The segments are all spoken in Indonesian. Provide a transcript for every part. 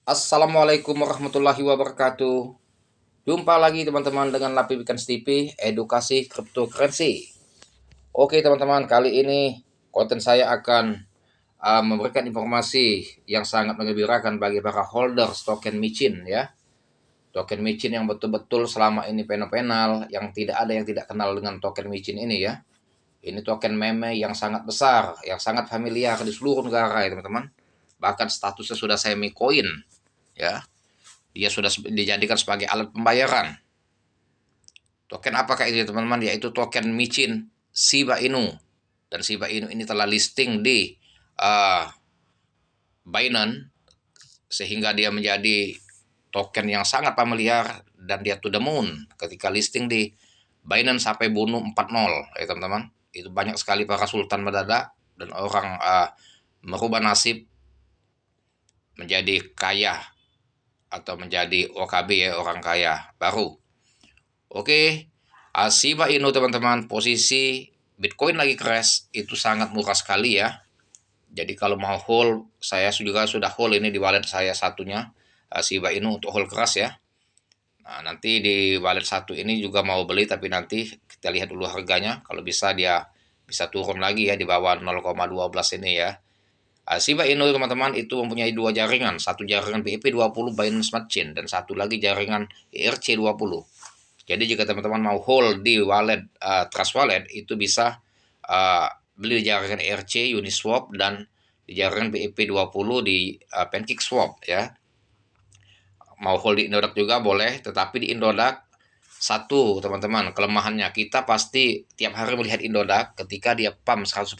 Assalamualaikum warahmatullahi wabarakatuh. Jumpa lagi teman-teman dengan Lapi Weekends TV, edukasi cryptocurrency. Oke teman-teman, kali ini konten saya akan memberikan informasi yang sangat menggembirakan bagi para holders token micin ya. Token micin yang betul-betul selama ini fenomenal, yang tidak ada yang tidak kenal dengan token micin ini ya. Ini token meme yang sangat besar, yang sangat familiar di seluruh negara ya teman-teman. Bahkan statusnya sudah semi coin ya. Dia sudah dijadikan sebagai alat pembayaran. Token apakah ini teman-teman? Yaitu token micin Shiba Inu. Dan Shiba Inu ini telah listing di Binance sehingga dia menjadi token yang sangat familiar dan dia to the moon ketika listing di Binance sampai bunuh 40 ya teman-teman. Itu banyak sekali para sultan mendadak dan orang merubah nasib menjadi kaya atau menjadi OKB ya, orang kaya baru. Oke, Shiba Inu teman-teman, posisi Bitcoin lagi crash itu sangat murah sekali ya. Jadi kalau mau hold, saya juga sudah hold ini di wallet saya satunya Shiba Inu untuk hold keras ya. Nah, nanti di wallet satu ini juga mau beli tapi nanti kita lihat dulu harganya. Kalau bisa dia bisa turun lagi ya di bawah 0,12 ini ya. Shiba Inu teman-teman itu mempunyai dua jaringan, satu jaringan BIP20 Binance Smart Chain dan satu lagi jaringan ERC20. Jadi jika teman-teman mau hold di wallet Trust Wallet itu bisa beli di jaringan ERC, Uniswap dan di jaringan BIP20 di PancakeSwap ya. Mau hold di Indodax juga boleh, tetapi di Indodax satu teman-teman kelemahannya kita pasti tiap hari melihat Indodax ketika dia pump 100%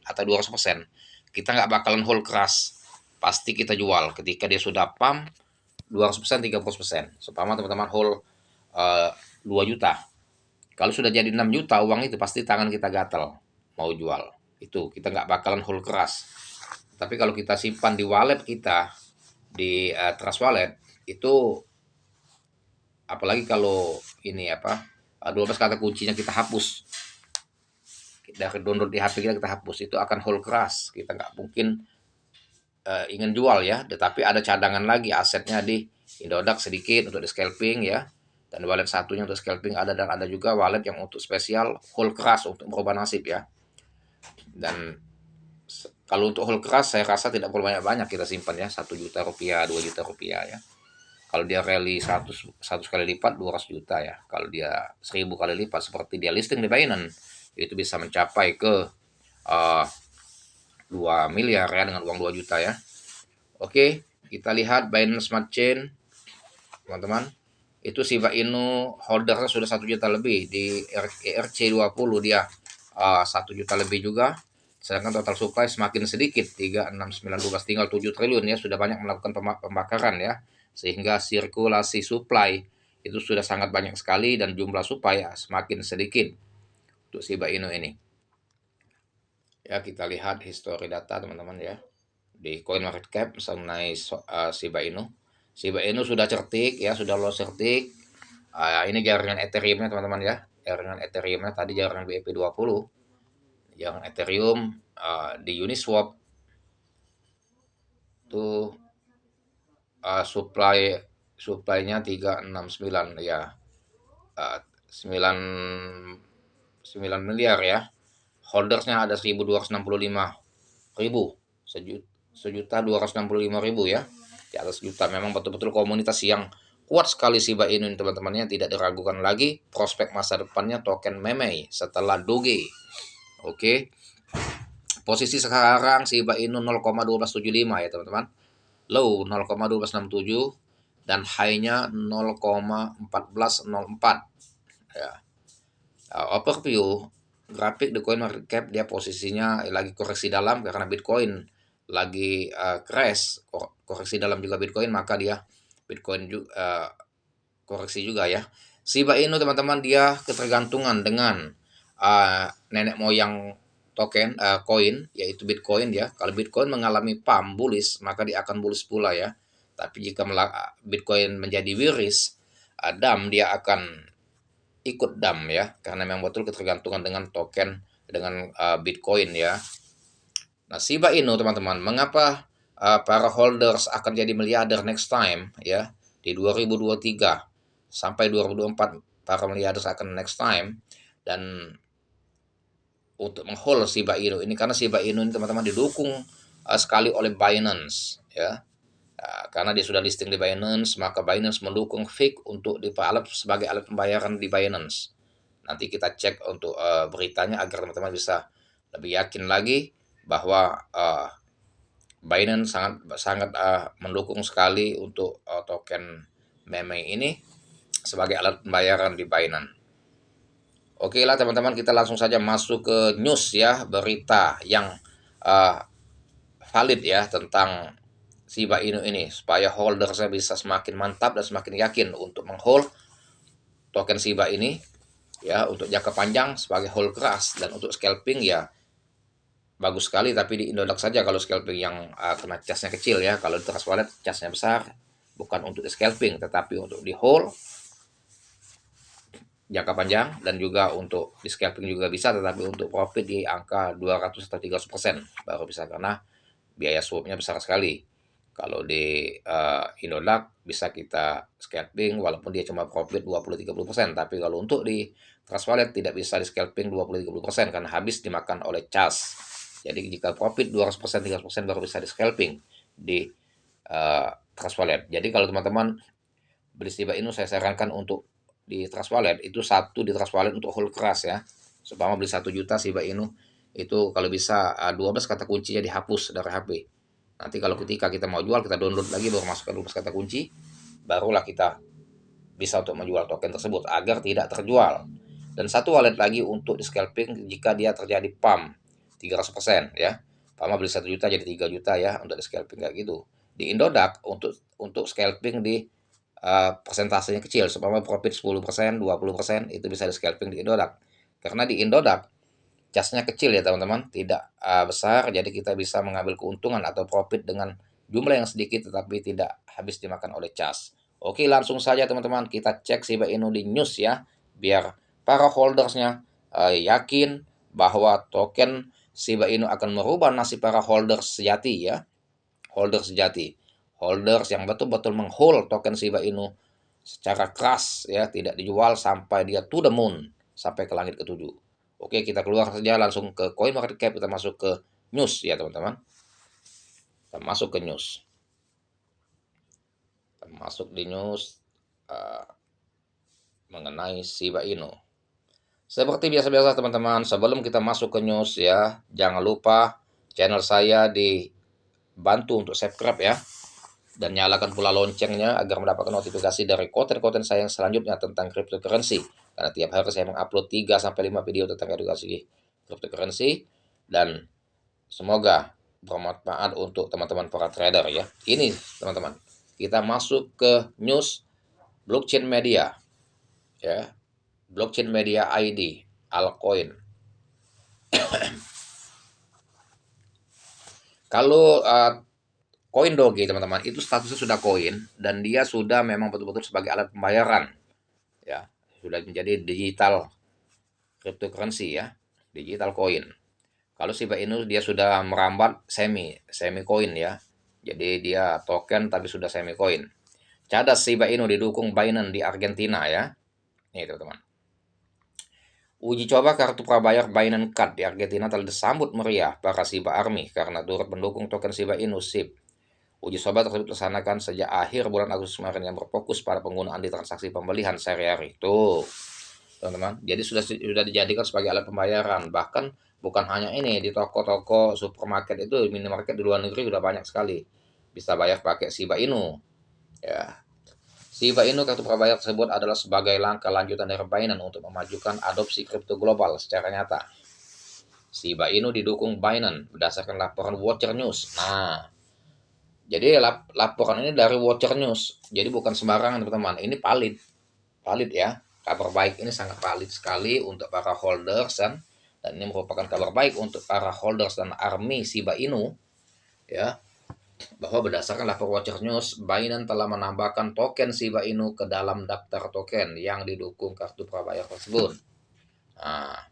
atau 200% kita nggak bakalan hold keras, pasti kita jual ketika dia sudah pump 200%, 30%. Seumpama teman-teman hold 2 juta. Kalau sudah jadi 6 juta uang itu pasti tangan kita gatal mau jual. Itu kita nggak bakalan hold keras. Tapi kalau kita simpan di wallet kita di Trust Wallet itu, apalagi kalau ini 12 kata kuncinya kita hapus dari download di HP kita hapus, itu akan hold keras. Kita nggak mungkin ingin jual ya, tetapi ada cadangan lagi asetnya di Indodax sedikit untuk di scalping ya, dan wallet satunya untuk scalping ada, dan ada juga wallet yang untuk spesial hold keras untuk merubah nasib ya. Dan kalau untuk hold keras saya rasa tidak perlu banyak-banyak kita simpan ya, 1 juta rupiah, 2 juta rupiah ya. Kalau dia rally 100 kali lipat 200 juta ya. Kalau dia 1000 kali lipat seperti dia listing di Binance itu bisa mencapai ke 2 miliar ya dengan uang 2 juta ya. Oke, kita lihat Binance Smart Chain teman-teman. Itu Shiba Inu holdernya sudah 1 juta lebih, di ERC20 dia 1 juta lebih juga. Sedangkan total supply semakin sedikit, 3, 6, 9, 12, tinggal 7 triliun ya, sudah banyak melakukan pembakaran ya. Sehingga sirkulasi supply itu sudah sangat banyak sekali dan jumlah supply ya, semakin sedikit untuk Shiba Inu ini. Ya, kita lihat history data teman-teman ya. Di CoinMarketCap mengenai Shiba Inu. Shiba Inu sudah certik ya, sudah low certik. Ini jaringan Ethereum-nya teman-teman ya. Jaringan Ethereum-nya tadi jaringan BIP20. Jaringan Ethereum di Uniswap tuh supply-nya 369 ya. 9 9 miliar ya. Holdersnya ada 1265 ribu, sejuta 265 ribu ya, di atas juta. Memang betul-betul komunitas yang kuat sekali Shiba Inu teman-temannya, tidak diragukan lagi prospek masa depannya token meme setelah Doge. Oke, posisi sekarang Shiba Inu 0,1275 ya teman-teman, low 0,1267 dan high-nya 0,1404 ya. Overview grafik di CoinMarketCap, dia posisinya lagi koreksi dalam karena Bitcoin lagi crash, koreksi dalam juga Bitcoin, maka dia Bitcoin juga koreksi juga ya. Shiba Inu teman-teman dia ketergantungan dengan nenek moyang token koin yaitu Bitcoin ya. Kalau Bitcoin mengalami pump bullish maka dia akan bullish pula ya. Tapi jika Bitcoin menjadi bearish, dump, dia akan ikut dam ya, karena memang betul ketergantungan dengan token dengan Bitcoin ya. Nah, Shiba Inu teman-teman, mengapa para holders akan jadi miliarder next time ya di 2023 sampai 2024, para miliarder akan next time. Dan untuk menghold Shiba Inu ini, karena Shiba Inu ini teman-teman didukung sekali oleh Binance ya. Karena dia sudah listing di Binance, maka Binance mendukung fake untuk sebagai alat pembayaran di Binance. Nanti kita cek untuk beritanya agar teman-teman bisa lebih yakin lagi bahwa Binance sangat sangat mendukung sekali untuk token meme ini sebagai alat pembayaran di Binance. Oke lah teman-teman, kita langsung saja masuk ke news ya, berita yang uh, valid ya tentang Shiba Inu ini, supaya holdersnya bisa semakin mantap dan semakin yakin untuk menghold token Shiba ini ya, untuk jangka panjang sebagai hold keras. Dan untuk scalping ya bagus sekali, tapi di Indodax saja kalau scalping yang kena casnya kecil ya. Kalau di Trust Wallet casnya besar, bukan untuk di scalping tetapi untuk di hold jangka panjang, dan juga untuk di scalping juga bisa, tetapi untuk profit di angka 200 atau 300% baru bisa, karena biaya swapnya besar sekali. Kalau di Indodax bisa kita scalping walaupun dia cuma profit 20-30%, tapi kalau untuk di Trust Wallet tidak bisa di scalping 20-30% karena habis dimakan oleh cas. Jadi jika profit 200%, 300% baru bisa di scalping di Trust Wallet. Jadi kalau teman-teman beli Shiba Inu, saya sarankan untuk di Trust Wallet itu satu di Trust Wallet untuk hold keras ya. Supaya beli 1 juta Shiba Inu itu kalau bisa 12 kata kuncinya dihapus dari HP. Nanti kalau ketika kita mau jual, kita download lagi baru masukkan 12 kata kunci, barulah kita bisa untuk menjual token tersebut agar tidak terjual. Dan satu wallet lagi untuk di scalping jika dia terjadi pump 300% ya. Pama beli 1 juta jadi 3 juta ya untuk di scalping kayak gitu. Di Indodax untuk scalping di persentasenya kecil, supaya profit 10%, 20% itu bisa di scalping di Indodax. Karena di Indodax casnya kecil ya teman-teman, tidak besar, jadi kita bisa mengambil keuntungan atau profit dengan jumlah yang sedikit tetapi tidak habis dimakan oleh cas. Oke, langsung saja teman-teman kita cek Shiba Inu di news ya, biar para holdersnya yakin bahwa token Shiba Inu akan merubah nasib para holders sejati ya. Holders sejati, holders yang betul-betul menghold token Shiba Inu secara keras ya, tidak dijual sampai dia to the moon, sampai ke langit ketujuh. Oke, kita keluar saja langsung ke coin market cap, kita masuk ke news ya teman-teman. Kita masuk ke news. Kita masuk di news mengenai Shiba Inu. Seperti biasa-biasa teman-teman, sebelum kita masuk ke news ya, jangan lupa channel saya dibantu untuk subscribe ya, dan nyalakan pula loncengnya agar mendapatkan notifikasi dari konten-konten saya yang selanjutnya tentang cryptocurrency. Karena tiap hari saya mengupload 3-5 video tentang edukasi cryptocurrency, dan semoga bermanfaat untuk teman-teman para trader ya. Ini teman-teman, kita masuk ke news blockchain media ya. Blockchain media ID altcoin. Kalau koin Doge teman-teman itu statusnya sudah koin dan dia sudah memang betul-betul sebagai alat pembayaran ya, sudah menjadi digital cryptocurrency ya, digital coin. Kalau Shiba Inu dia sudah merambat semi coin ya, jadi dia token tapi sudah semi coin. Cadas Shiba Inu didukung Binance di Argentina ya. Nih teman-teman, uji coba kartu prabayar Binance Card di Argentina telah disambut meriah para Shiba Army karena turut mendukung token Shiba Inu SHIB. Uji coba tersebut dilaksanakan sejak akhir bulan Agustus kemarin yang berfokus pada penggunaan di transaksi pembelian sehari-hari. Tuh, teman-teman. Jadi sudah dijadikan sebagai alat pembayaran. Bahkan bukan hanya ini, di toko-toko supermarket itu, minimarket di luar negeri sudah banyak sekali. Bisa bayar pakai Shiba Inu. Ya. Shiba Inu kartu prabayar tersebut adalah sebagai langkah lanjutan dari Binance untuk memajukan adopsi kripto global secara nyata. Shiba Inu didukung Binance berdasarkan laporan Watcher News. Nah, jadi laporan ini dari Watcher News. Jadi bukan sembarangan teman-teman. Ini valid ya. Kabar baik ini sangat valid sekali untuk para holders, dan ini merupakan kabar baik untuk para holders dan army Shiba Inu ya, bahwa berdasarkan laporan Watcher News, Binance telah menambahkan token Shiba Inu ke dalam daftar token yang didukung kartu prabayar tersebut. Nah,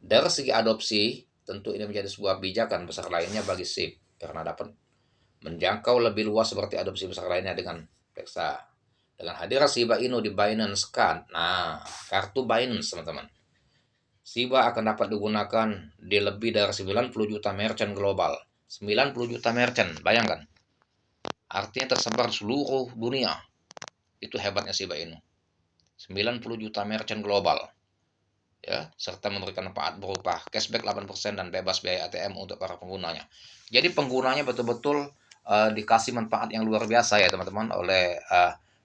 dari segi adopsi, tentu ini menjadi sebuah pijakan besar lainnya bagi SHIB karena dapat menjangkau lebih luas seperti adopsi besar lainnya dengan Pexa. Dengan hadirnya Shiba Inu di Binance Card, nah kartu Binance teman-teman, Shiba akan dapat digunakan di lebih dari 90 juta merchant global. 90 juta merchant, bayangkan. Artinya tersebar di seluruh dunia. Itu hebatnya Shiba Inu. 90 juta merchant global. Ya, serta memberikan manfaat berupa cashback 8% dan bebas biaya ATM untuk para penggunanya. Jadi penggunanya betul-betul dikasih manfaat yang luar biasa ya teman-teman oleh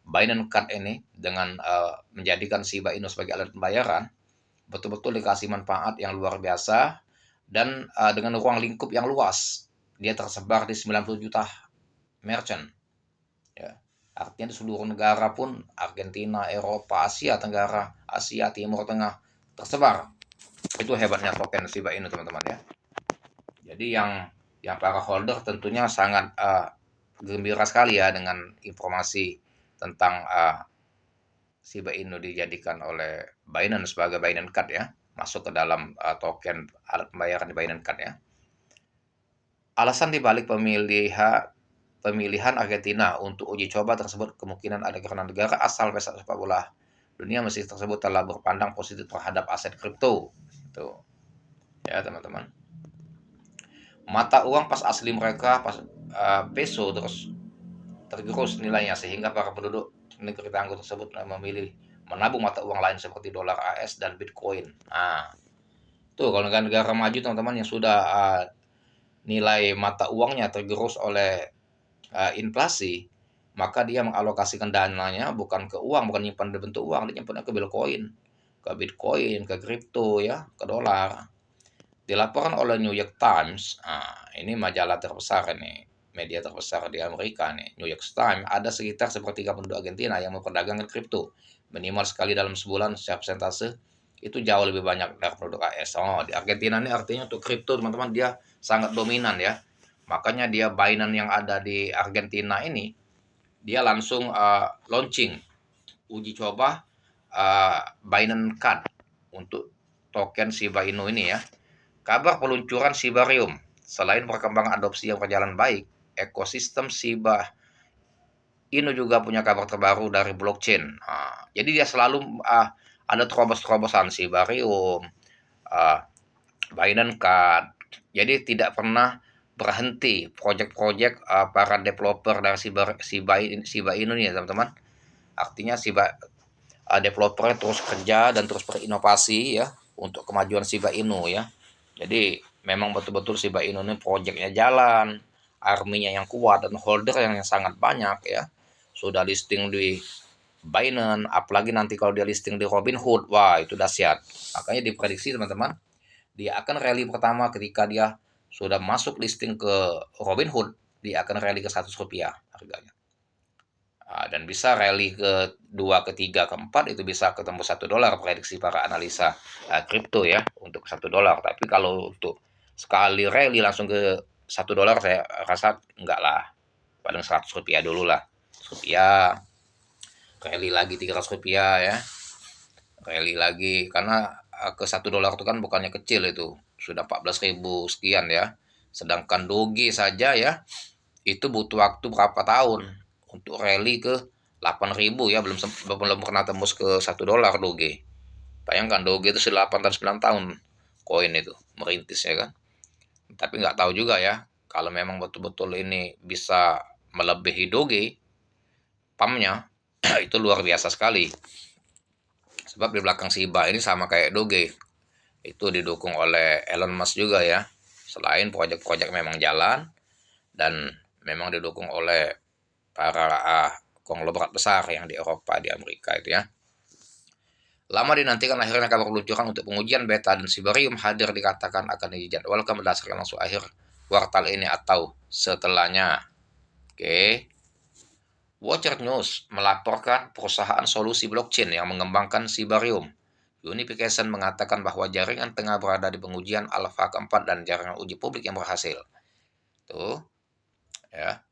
Binance Card ini dengan menjadikan Shiba Inu sebagai alat pembayaran, betul-betul dikasih manfaat yang luar biasa dan dengan ruang lingkup yang luas. Dia tersebar di 90 juta merchant ya. Artinya di seluruh negara pun, Argentina, Eropa, Asia Tenggara, Asia Timur Tengah tersebar. Itu hebatnya token Shiba Inu teman-teman ya. Jadi yang para holder tentunya sangat gembira sekali ya dengan informasi tentang Shiba Inu dijadikan oleh Binance sebagai Binance Card ya, masuk ke dalam token alat pembayaran di Binance Card ya. Alasan dibalik pemilihan Argentina untuk uji coba tersebut kemungkinan ada karena negara asal peserta sepak bola dunia Messi tersebut telah berpandang positif terhadap aset kripto. Tuh, ya teman-teman. Mata uang pas asli mereka pas peso terus tergerus nilainya sehingga para penduduk negeri tangguh tersebut memilih menabung mata uang lain seperti dolar AS dan Bitcoin. Nah, tuh kalau negara-negara maju teman-teman yang sudah nilai mata uangnya tergerus oleh inflasi, maka dia mengalokasikan dananya bukan ke uang, bukan nyimpan dalam bentuk uang, dia nyimpannya ke Bitcoin, ke kripto ya, ke dolar. Dilaporkan oleh New York Times, ini majalah terbesar ini, media terbesar di Amerika nih, New York Times, ada sekitar sepertiga penduduk Argentina yang memperdagangkan kripto minimal sekali dalam sebulan. Secara persentase itu jauh lebih banyak dari penduduk AS. Oh, di Argentina ini artinya untuk kripto teman-teman dia sangat dominan ya. Makanya dia Binance yang ada di Argentina ini dia langsung launching uji coba Binance Card untuk token Shiba Inu ini ya. Kabar peluncuran Shibarium. Selain perkembangan adopsi yang berjalan baik, ekosistem Shiba Inu juga punya kabar terbaru dari blockchain. Jadi dia selalu ada terobos-terobosan Shibarium, uh, Binance Card. Jadi tidak pernah berhenti proyek-proyek para developer dari Shiba Inu nih ya teman-teman. Artinya developernya terus kerja dan terus berinovasi ya untuk kemajuan Shiba Inu ya. Jadi memang betul-betul Shiba Inu ini proyeknya jalan, arminya yang kuat dan holder yang sangat banyak ya. Sudah listing di Binance, apalagi nanti kalau dia listing di Robinhood, wah itu dahsyat. Makanya diprediksi teman-teman, dia akan rally pertama ketika dia sudah masuk listing ke Robinhood, dia akan rally ke Rp100 harganya. Dan bisa rally ke 2, ke 3, ke 4 itu bisa ketemu $1 prediksi para analisa kripto ya untuk $1. Tapi kalau untuk sekali rally langsung ke $1 saya rasa enggak lah. Paling Rp100 dulu lah. Rupiah, rally lagi Rp300 ya. Rally lagi karena ke $1 itu kan bukannya kecil itu. Sudah 14.000 sekian ya. Sedangkan Doge saja ya itu butuh waktu berapa tahun untuk rally ke 8.000 ya, belum pernah tembus ke $1 Doge. Bayangkan Doge itu sudah 8 dan 9 tahun koin itu merintis ya kan. Tapi nggak tahu juga ya kalau memang betul-betul ini bisa melebihi Doge pamnya itu luar biasa sekali. Sebab di belakang Shiba ini sama kayak Doge itu didukung oleh Elon Musk juga ya. Selain proyek-proyek memang jalan dan memang didukung oleh para konglomerat besar yang di Eropa, di Amerika itu ya. Lama dinantikan akhirnya kabar peluncuran untuk pengujian beta dan Sibarium hadir dikatakan akan dijadwalkan berdasarkan langsung akhir kuartal ini atau setelahnya. Oke. Watcher News melaporkan perusahaan solusi blockchain yang mengembangkan Sibarium. Unification mengatakan bahwa jaringan tengah berada di pengujian alpha keempat dan jaringan uji publik yang berhasil. Tuh, ya.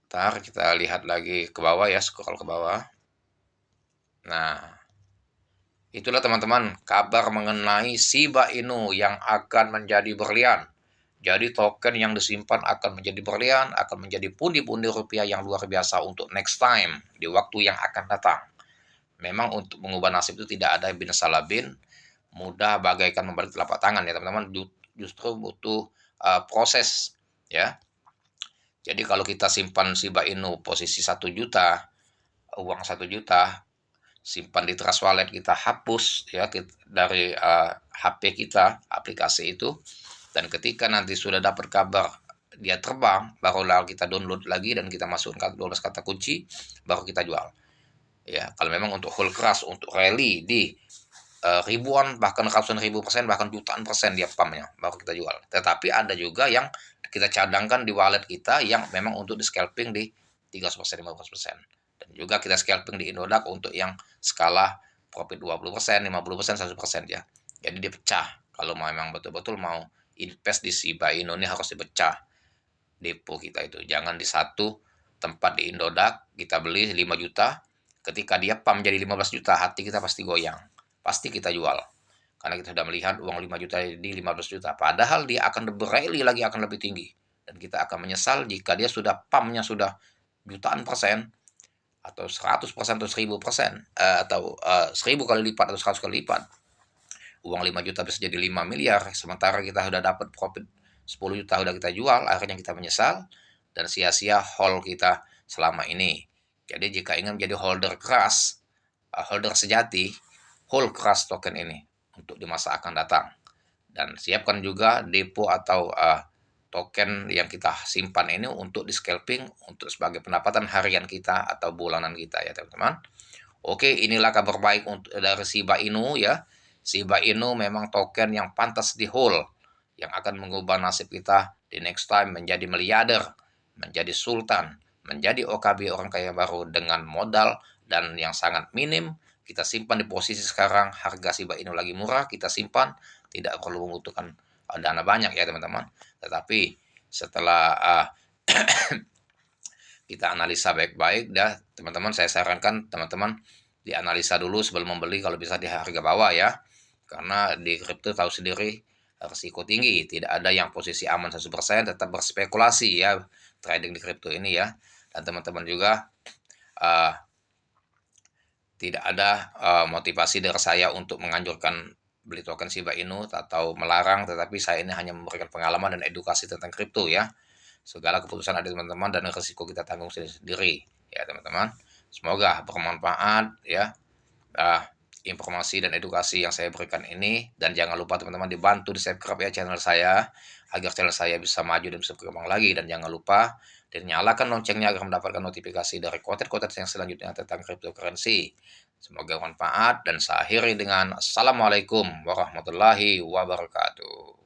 Ntar kita lihat lagi ke bawah ya, scroll ke bawah. Nah, itulah teman-teman kabar mengenai Shiba Inu yang akan menjadi berlian Jadi token yang disimpan akan menjadi berlian, akan menjadi pundi-pundi rupiah yang luar biasa untuk next time, di waktu yang akan datang. Memang untuk mengubah nasib itu tidak ada bin salabin, mudah bagaikan membalik telapak tangan ya teman-teman, justru butuh proses ya. Jadi kalau kita simpan Shiba Inu posisi 1 juta, uang 1 juta, simpan di Trust Wallet, kita hapus ya dari HP kita aplikasi itu, dan ketika nanti sudah dapat kabar dia terbang, barulah kita download lagi dan kita masukkan 12 kata kunci, baru kita jual. Ya, kalau memang untuk hold keras, untuk rally di ribuan, bahkan ratusan ribu persen, bahkan jutaan persen dia pumpnya, baru kita jual. Tetapi ada juga yang kita cadangkan di wallet kita yang memang untuk di scalping di 30%, 15%. Dan juga kita scalping di Indodax untuk yang skala profit 20%, 50%, 100% ya. Jadi dipecah. Kalau memang betul-betul mau invest di Shiba Inu ini harus dipecah depo kita itu. Jangan di satu tempat di Indodax kita beli 5 juta, ketika dia pump jadi 15 juta, hati kita pasti goyang. Pasti kita jual. Karena kita sudah melihat uang 5 juta di 15 juta. Padahal dia akan berrally lagi, akan lebih tinggi. Dan kita akan menyesal jika dia sudah pumpnya sudah jutaan persen, atau 100% atau 1000%, atau 1000 kali lipat atau 100 kali lipat. Uang 5 juta bisa jadi 5 miliar, sementara kita sudah dapat profit 10 juta sudah kita jual, akhirnya kita menyesal dan sia-sia hold kita selama ini. Jadi jika ingin menjadi holder keras, holder sejati, hold keras token ini untuk di masa akan datang. Dan siapkan juga depo atau token yang kita simpan ini untuk di scalping, untuk sebagai pendapatan harian kita atau bulanan kita ya teman-teman. Oke, inilah kabar baik untuk dari Shiba Inu ya. Shiba Inu memang token yang pantas di hold, yang akan mengubah nasib kita di next time menjadi miliarder, menjadi sultan, menjadi OKB, orang kaya baru, dengan modal dan yang sangat minim. Kita simpan di posisi sekarang, harga Shiba Inu lagi murah, kita simpan, tidak perlu membutuhkan dana banyak ya teman-teman. Tetapi setelah kita analisa baik-baik dah teman-teman, saya sarankan teman-teman dianalisa dulu sebelum membeli, kalau bisa di harga bawah ya. Karena di kripto tahu sendiri risiko tinggi, tidak ada yang posisi aman 100%, tetap berspekulasi ya trading di kripto ini ya. Dan teman-teman juga tidak ada motivasi dari saya untuk menganjurkan beli token Shiba Inu atau melarang, tetapi saya ini hanya memberikan pengalaman dan edukasi tentang kripto ya. Segala keputusan ada teman-teman dan risiko kita tanggung sendiri ya teman-teman. Semoga bermanfaat ya informasi dan edukasi yang saya berikan ini, dan jangan lupa teman-teman dibantu di subscribe ya channel saya agar channel saya bisa maju dan bisa berkembang lagi, dan jangan lupa dan nyalakan loncengnya agar mendapatkan notifikasi dari konten-konten yang selanjutnya tentang cryptocurrency. Semoga bermanfaat dan saya akhiri dengan assalamualaikum warahmatullahi wabarakatuh.